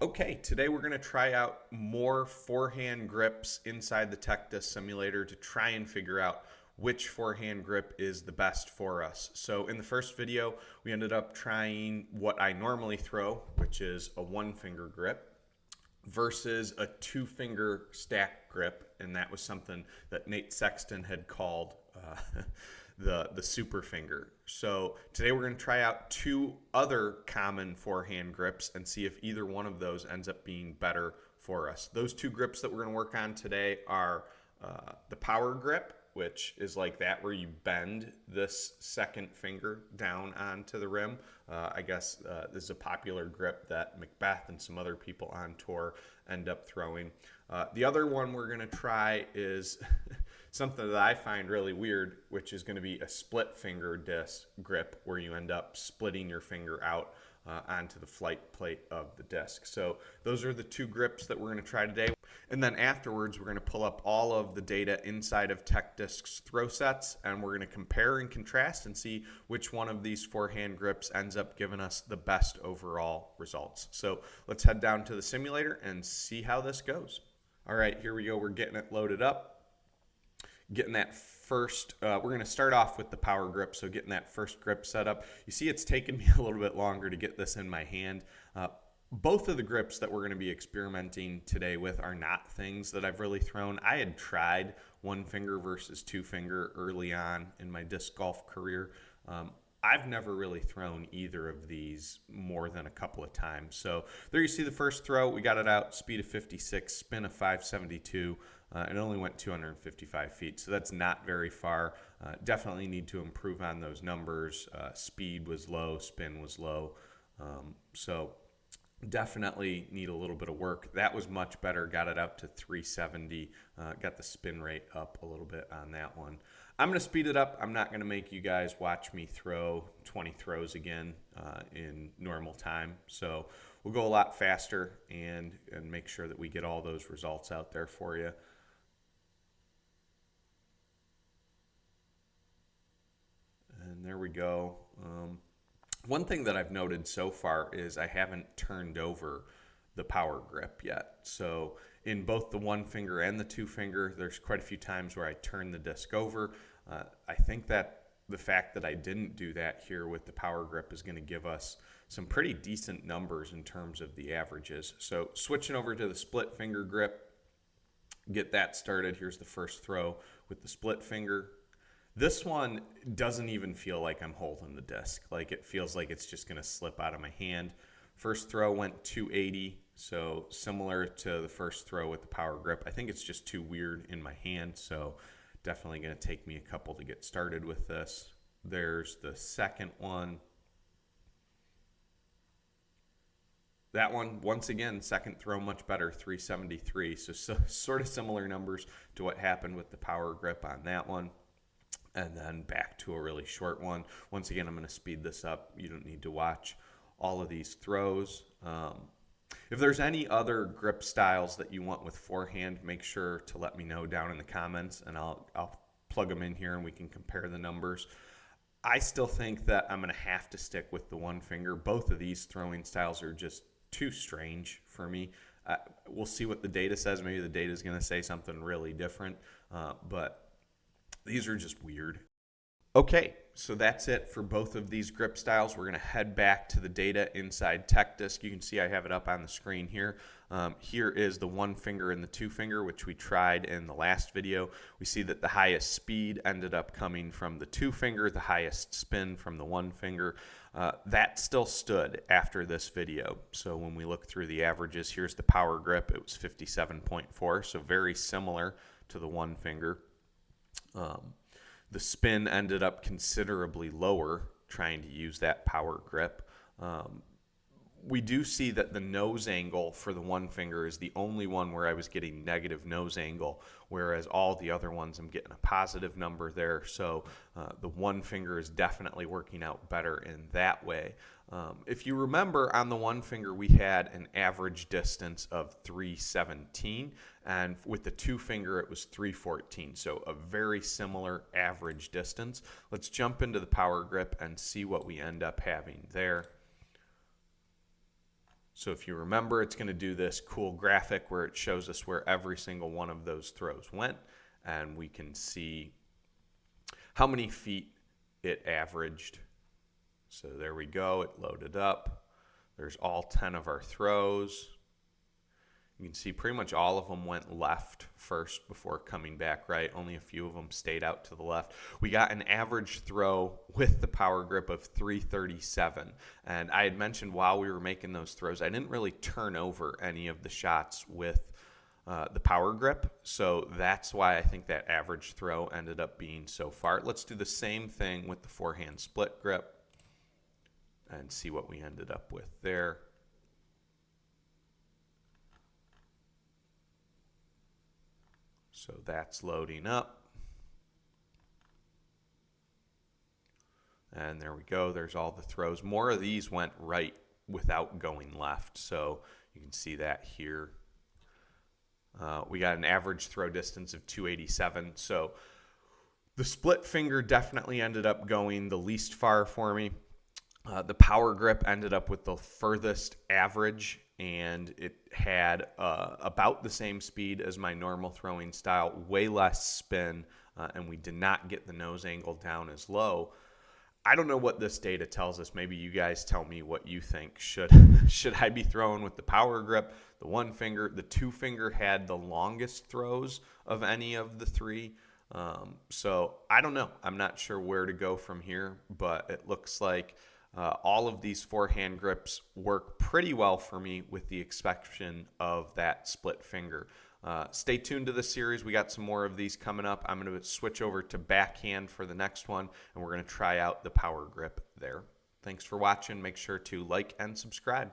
Okay, today we're going to try out more forehand grips inside the TechDisc simulator to try and figure out which forehand grip is the best for us. So in the first video, we ended up trying what I normally throw, which is a one finger grip versus a two finger stack grip, and that was something that Nate Sexton had called the super finger. So today we're going to try out two other common forehand grips and see if either one of those ends up being better for us. Those two grips that we're going to work on today are the power grip, which is like that where you bend this second finger down onto the rim. I guess this is a popular grip that Macbeth and some other people on tour end up throwing. The other one we're going to try is something that I find really weird, which is going to be a split finger disc grip where you end up splitting your finger out onto the flight plate of the disc. So those are the two grips that we're going to try today. And then afterwards, we're going to pull up all of the data inside of TechDisc's Throw Sets, and we're going to compare and contrast and see which one of these forehand grips ends up giving us the best overall results. So let's head down to the simulator and see how this goes. All right, here we go. We're getting it loaded up. Getting that first, we're going to start off with the power grip, so getting that first grip set up. You see it's taken me a little bit longer to get this in my hand. Both of the grips that we're going to be experimenting today with are not things that I've really thrown. I had tried one finger versus two finger early on in my disc golf career. I've never really thrown either of these more than a couple of times. So there you see the first throw. We got it out, speed of 56, spin of 572. It only went 255 feet, so that's not very far. Definitely need to improve on those numbers. Speed was low, spin was low. So definitely need a little bit of work. That was much better. Got it out to 370. Got the spin rate up a little bit on that one. I'm going to speed it up. I'm not going to make you guys watch me throw 20 throws again in normal time. So we'll go a lot faster and make sure that we get all those results out there for you. And there we go. One thing that I've noted so far is I haven't turned over the power grip yet. So in both the one finger and the two finger, there's quite a few times where I turn the disc over. I think that the fact that I didn't do that here with the power grip is going to give us some pretty decent numbers in terms of the averages. So switching over to the split finger grip, get that started. Here's the first throw with the split finger. This one doesn't even feel like I'm holding the disc. Like it feels like it's just going to slip out of my hand. First throw went 280, so similar to the first throw with the power grip. I think it's just too weird in my hand, so definitely going to take me a couple to get started with this. There's the second one. That one, once again, second throw much better, 373. So sort of similar numbers to what happened with the power grip on that one. And then back to a really short one. Once again, I'm going to speed this up. You don't need to watch all of these throws. If there's any other grip styles that you want with forehand, make sure to let me know down in the comments, and I'll plug them in here and we can compare the numbers. I still think that I'm going to have to stick with the one finger. Both of these throwing styles are just too strange for me. We'll see what the data says. Maybe the data is going to say something really different, but these are just weird. Okay, so that's it for both of these grip styles. We're going to head back to the data inside TechDisc. You can see I have it up on the screen here. Here is the one finger and the two finger, which we tried in the last video. We see that the highest speed ended up coming from the two finger, the highest spin from the one finger. That still stood after this video. So when we look through the averages, here's the power grip. It was 57.4, so very similar to the one finger. The spin ended up considerably lower trying to use that power grip. We do see that the nose angle for the one finger is the only one where I was getting negative nose angle, whereas all the other ones I'm getting a positive number there. So the one finger is definitely working out better in that way. If you remember, on the one finger we had an average distance of 317, and with the two finger it was 314, so a very similar average distance. Let's jump into the power grip and see what we end up having there. So if you remember, it's going to do this cool graphic where it shows us where every single one of those throws went, and we can see how many feet it averaged. So there we go, it loaded up. There's all 10 of our throws. You can see pretty much all of them went left first before coming back right. Only a few of them stayed out to the left. We got an average throw with the power grip of 337. And I had mentioned while we were making those throws, I didn't really turn over any of the shots with the power grip. So that's why I think that average throw ended up being so far. Let's do the same thing with the forehand split grip and see what we ended up with there. So that's loading up. And there we go. There's all the throws. More of these went right without going left. So you can see that here. We got an average throw distance of 287. So the split finger definitely ended up going the least far for me. The power grip ended up with the furthest average, and it had about the same speed as my normal throwing style, way less spin, and we did not get the nose angle down as low. I don't know what this data tells us. Maybe you guys tell me what you think. Should I be throwing with the power grip, the one finger? The two finger had the longest throws of any of the three. So I don't know. I'm not sure where to go from here, but it looks like all of these forehand grips work pretty well for me with the exception of that split finger. Stay tuned to the series. We got some more of these coming up. I'm going to switch over to backhand for the next one, and we're going to try out the power grip there. Thanks for watching. Make sure to like and subscribe.